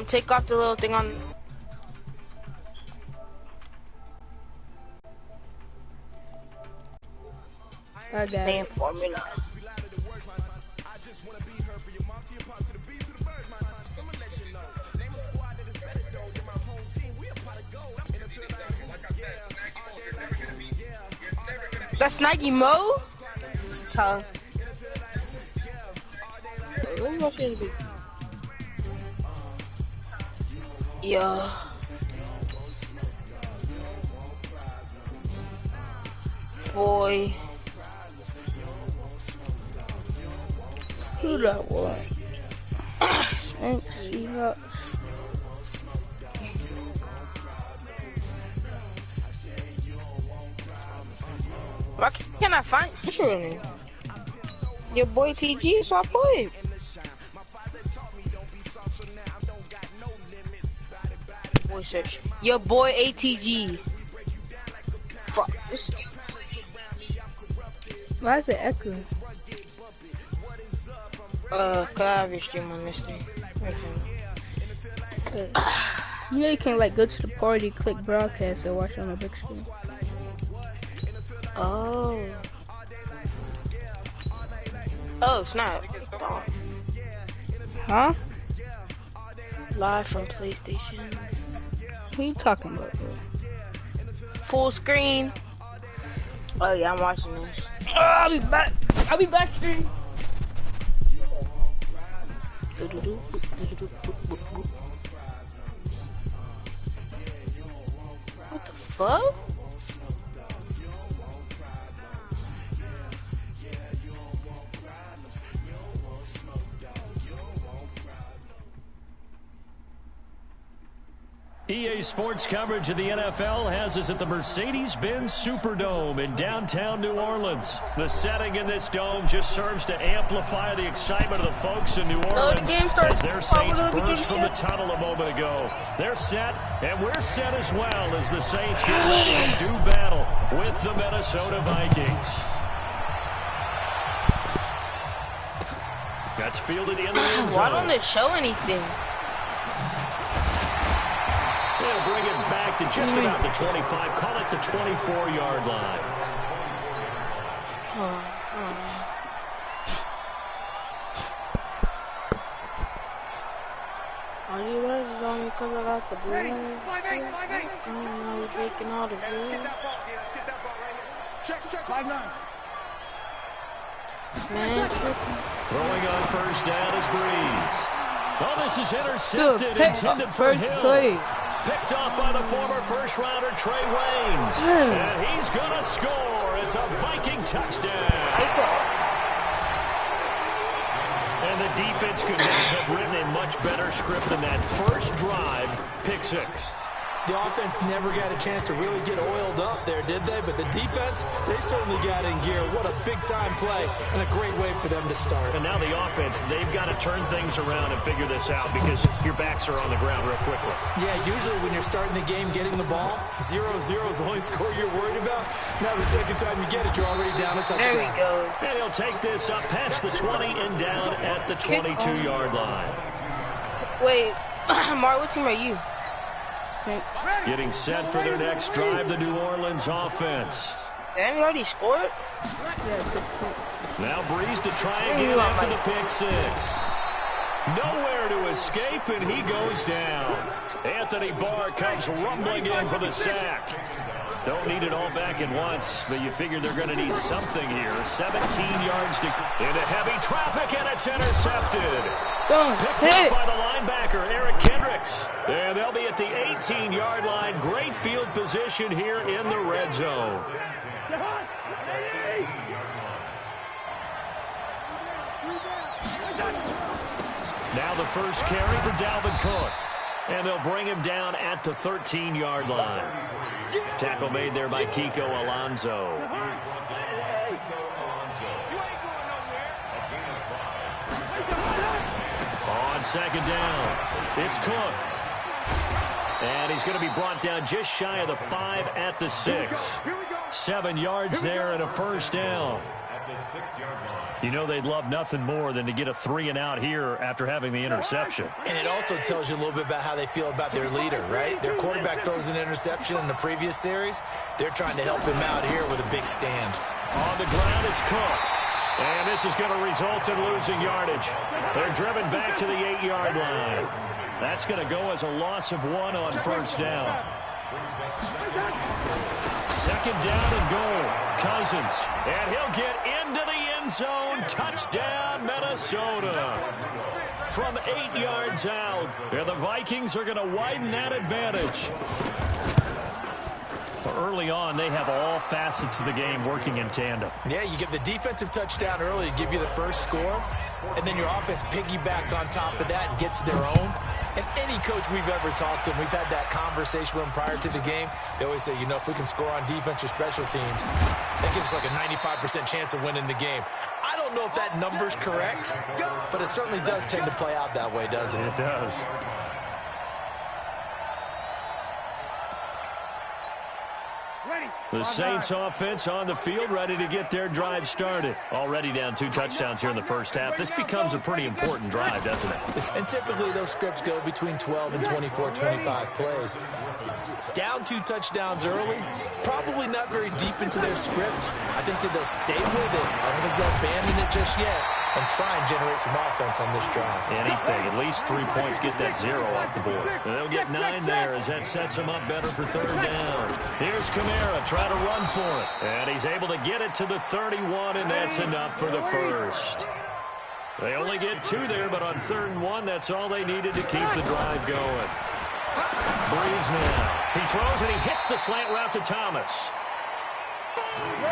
Take off the little thing on. I got Same it. formula. That's Nike Mo? It's tough. Yeah. Boy. Who that was? Why can't I find your name? Your boy TG, so I put. Boy search. Your boy ATG. Fuck this. Why is it echoing? Cause I have your stream on this thing. You know you can like go to the party, click broadcast, and watch on the big screen. Oh. Oh snap. Huh? Live from PlayStation. Who you talking about, bro? Full screen. Oh yeah, I'm watching this. Oh, I'll be back. I'll be back stream. What the fuck? EA Sports coverage of the NFL has us at the Mercedes-Benz Superdome in downtown New Orleans. The setting in this dome just serves to amplify the excitement of the folks in New Orleans as their Saints burst from the tunnel a moment ago. They're set, and we're set as well as the Saints get ready to do battle with the Minnesota Vikings. That's fielded in the end zone. Why don't it show anything? They'll bring it back to just about the 25. Call it the 24-yard line. Are you ready on me because I got the blue? I was making all the blue. Check, 5-9. Man, Throwing on first down is Breeze. Oh, this is intercepted, intended for Hill. Play. Picked off by the former first-rounder Trey Waynes. And he's going to score. It's a Viking touchdown. And the defense could not have written a much better script than that first drive, pick six. The offense never got a chance to really get oiled up there, did they? But the defense, they certainly got in gear. What a big-time play and a great way for them to start. And now the offense, they've got to turn things around and figure this out because your backs are on the ground real quickly. Yeah, usually when you're starting the game getting the ball, 0-0 is the only score you're worried about. Now the second time you get it, you're already down a touchdown. there we go. And he'll take this up past the 20 and down at the 22-yard line. Wait, Mar, what team are you? Getting set for their next drive, the New Orleans offense. Damn, you already scored? Now Breeze to try again after the pick six. Nowhere to escape, and he goes down. Anthony Barr comes rumbling in for the sack. Don't need it all back at once, but you figure they're going to need something here. 17 yards to into heavy traffic, and it's intercepted. Picked up by the linebacker, Eric Kendricks. And they'll be at the 18-yard line. Great field position here in the red zone. Now the first carry for Dalvin Cook. And they'll bring him down at the 13-yard line. Tackle made there by Kiko Alonso. On second down, it's Cook. And he's going to be brought down just shy of the 5 at the 6. 7 yards there and a first down. You know they'd love nothing more than to get a 3-and-out here after having the interception. And it also tells you a little bit about how they feel about their leader, right? Their quarterback throws an interception in the previous series. They're trying to help him out here with a big stand. On the ground, it's Cook. And this is going to result in losing yardage. They're driven back to the 8-yard line. That's going to go as a loss of 1 on first down. Second down and goal. Cousins. And he'll get into the end zone. Touchdown, Minnesota. From 8 yards out. And the Vikings are going to widen that advantage. Early on, they have all facets of the game working in tandem. Yeah, you get the defensive touchdown early to give you the first score, and then your offense piggybacks on top of that and gets their own. And any coach we've ever talked to, and we've had that conversation with them prior to the game, they always say, you know, if we can score on defense or special teams, that gives us like a 95% chance of winning the game. I don't know if that number's correct, but it certainly does tend to play out that way, doesn't it? It does. The Saints offense on the field, ready to get their drive started. Already down 2 touchdowns here in the first half. This becomes a pretty important drive, doesn't it? And typically those scripts go between 12 and 24, 25 plays. Down 2 touchdowns early, probably not very deep into their script. I think that they'll stay with it. I don't think they'll abandon it just yet and try and generate some offense on this drive. Anything, at least 3 points, get that 0 off the board. And they'll get 9 there as that sets them up better for third down. Here's Kamara, try to run for it. And he's able to get it to the 31, and that's enough for the first. They only get 2 there, but on 3rd and 1, that's all they needed to keep the drive going. Breeze now. He throws, and he hits the slant route to Thomas.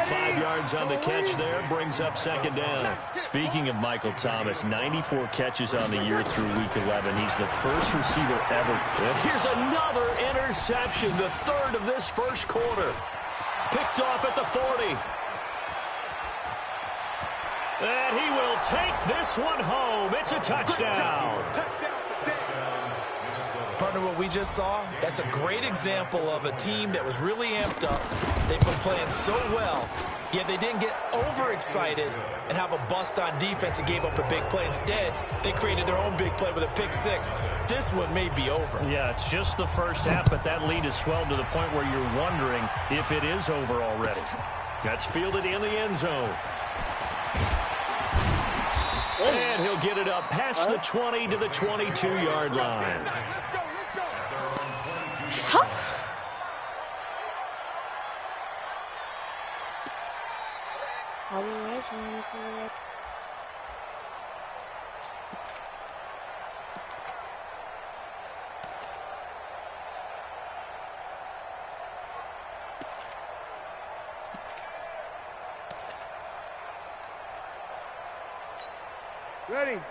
5 yards on the catch there, brings up second down. Speaking of Michael Thomas, 94 catches on the year through week 11. He's the first receiver ever. And here's another interception, the 3rd of this first quarter. Picked off at the 40. And he will take this one home. It's a touchdown. Partner, what we just saw, that's a great example of a team that was really amped up. They've been playing so well, yet they didn't get overexcited and have a bust on defense and gave up a big play. Instead, they created their own big play with a pick 6. This one may be over. Yeah, it's just the first half, but that lead has swelled to the point where you're wondering if it is over already. That's fielded in the end zone. And he'll get it up past the 20 to the 22-yard line.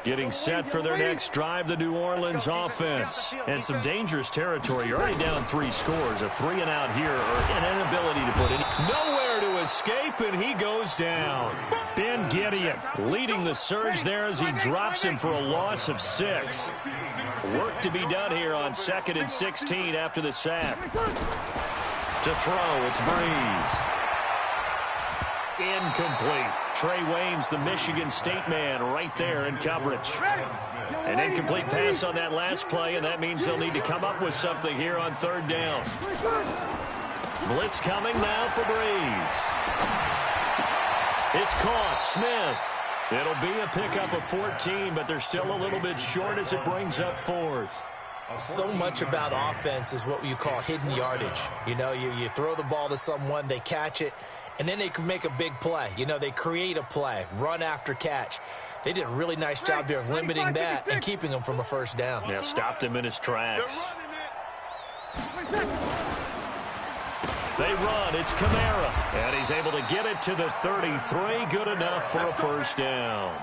Getting set for their next drive, the New Orleans offense. And some dangerous territory. You're already down 3 scores. A 3-and-out here, or an inability to put any. Nowhere to escape, and he goes down. Ben Gideon leading the surge there as he drops him for a loss of 6. Work to be done here on 2nd and 16 after the sack. To throw, it's Breeze. Incomplete. Trey Waynes, the Michigan State man, right there in coverage. An incomplete pass on that last play, and that means they'll need to come up with something here on 3rd down. Blitz coming now for Breeze. It's caught. Smith. It'll be a pickup of 14, but they're still a little bit short as it brings up 4th. So much about offense is what you call hidden yardage. You know, you throw the ball to someone, they catch it, and then they can make a big play. You know, they create a play, run after catch. They did a really nice job there of limiting that and keeping him from a first down. Yeah, stopped him in his tracks. They run. It's Kamara. And he's able to get it to the 33. Good enough for a first down.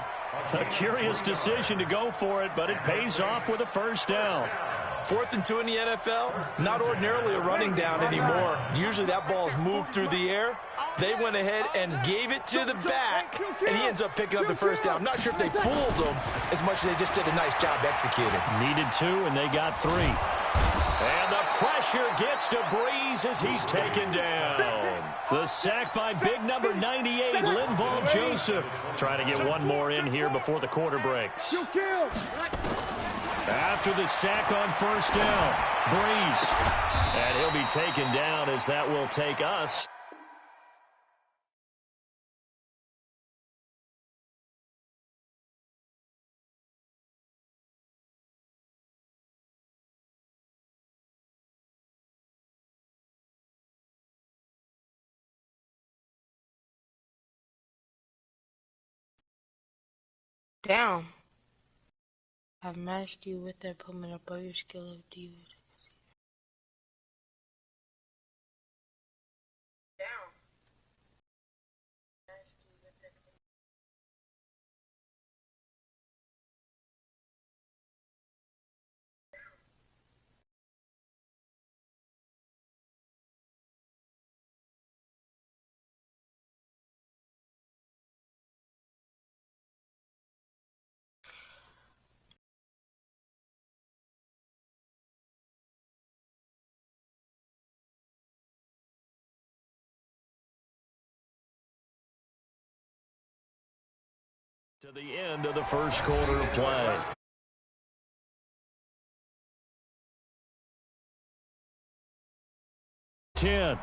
A curious decision to go for it, but it pays off with a first down. 4th and 2 in the NFL, not ordinarily a running down anymore. Usually that ball's moved through the air. They went ahead and gave it to the back, and he ends up picking up the first down. I'm not sure if they fooled him as much as they just did a nice job executing. Needed 2, and they got 3. And the pressure gets to Breeze as he's taken down. The sack by big number 98, Linval Joseph. Trying to get one more in here before the quarter breaks. After the sack on first down, Breeze. And he'll be taken down as that will take us. Down. I've matched you with that put above your skill of diva. Down. To the end of the first quarter of play. Ten.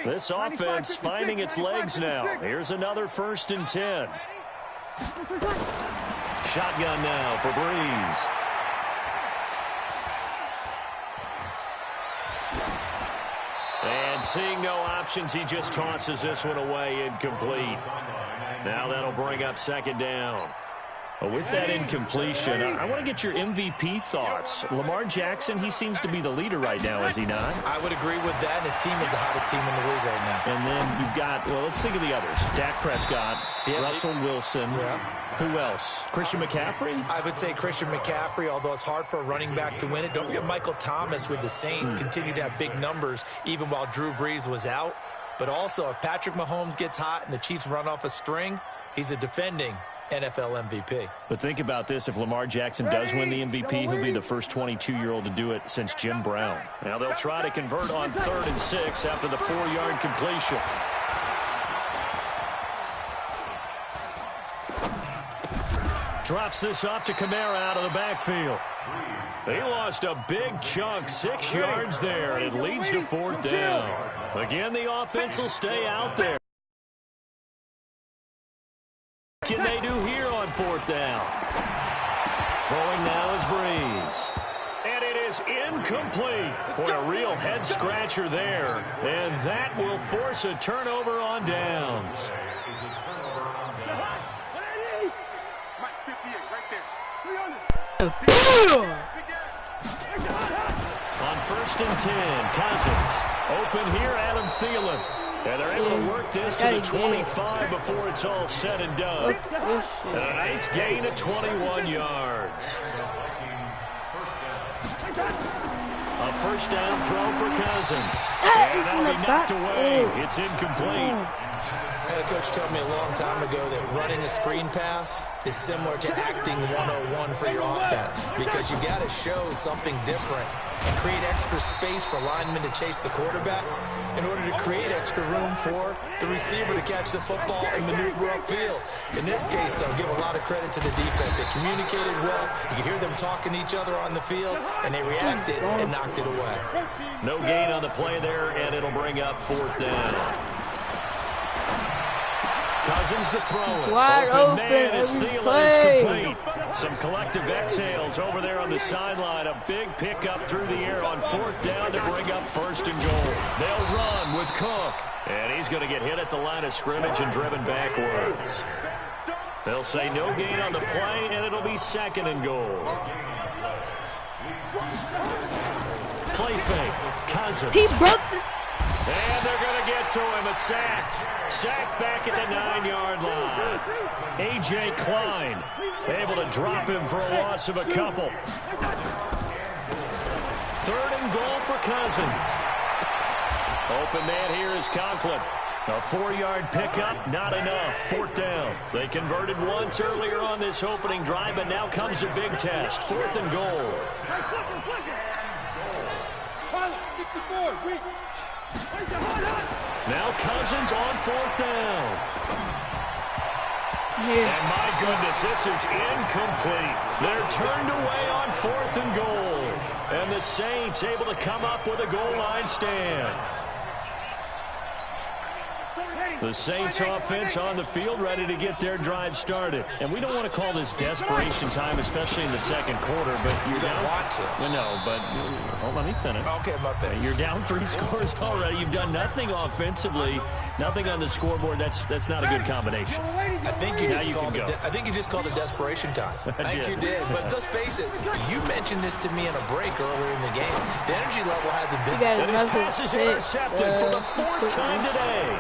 This offense finding its legs now. Here's another 1st and 10. Shotgun now for Breeze. And seeing no options, he just tosses this one away, incomplete. Now that'll bring up 2nd down. With that incompletion, I want to get your MVP thoughts. Lamar Jackson, he seems to be the leader right now, is he not? I would agree with that. His team is the hottest team in the league right now. And then you've got, well, let's think of the others. Dak Prescott, Russell Wilson. Yeah. Who else? Christian McCaffrey? I would say Christian McCaffrey, although it's hard for a running back to win it. Don't forget Michael Thomas with the Saints continued to have big numbers even while Drew Brees was out. But also, if Patrick Mahomes gets hot and the Chiefs run off a string, he's a defending NFL MVP. But think about this. If Lamar Jackson does win the MVP, he'll be the first 22-year-old to do it since Jim Brown. Now they'll try to convert on 3rd and 6 after the 4-yard completion. Drops this off to Kamara out of the backfield. They lost a big chunk, 6 yards there, and it leads to 4th down. Again, the offense will stay out there. What can they do here on 4th down? Throwing now is Breeze. And it is incomplete. Boy, a real head-scratcher there. And that will force a turnover on downs. On 1st and 10, Cousins. Open here, Adam Thielen. And they're able to work this to the 25 before it's all said and done. And a nice gain of 21 yards. A 1st down throw for Cousins. And that'll be knocked away. It's incomplete. I had a coach tell me a long time ago that running a screen pass is similar to acting 101 for your offense, because you've got to show something different and create extra space for linemen to chase the quarterback in order to create extra room for the receiver to catch the football and maneuver upfield. In this case, they'll give a lot of credit to the defense. They communicated well. You could hear them talking to each other on the field, and they reacted and knocked it away. No gain on the play there, and it'll bring up 4th down. Cousins to throw it. Wide open man is every Thielen. It's play. complete. Some collective exhales over there on the sideline. A big pickup through the air on 4th down to bring up 1st and goal. They'll run with Cook. And he's going to get hit at the line of scrimmage and driven backwards. They'll say no gain on the play, and it'll be 2nd and goal. Play fake. Cousins. He broke the... And they're going to get to him. A sack. Sack back at the 9-yard line. A.J. Klein able to drop him for a loss of a couple. 3rd and goal for Cousins. Open man here is Conklin. A 4-yard pickup, not enough. 4th down. They converted once earlier on this opening drive, but now comes a big test. 4th and goal. Now Cousins on 4th down. Yeah. And my goodness, this is incomplete. They're turned away on 4th and goal. And the Saints able to come up with a goal line stand. The Saints offense on the field ready to get their drive started. And we don't want to call this desperation time, especially in the 2nd quarter, but you're down. Want to. No, but let me finish. Okay, my bad. You're down 3 scores already. You've done nothing offensively, nothing on the scoreboard. That's not a good combination. I think you just called it desperation time. I think you did. But let's face it, you mentioned this to me in a break earlier in the game. The energy level hasn't been. And his pass is intercepted for the 4th time today.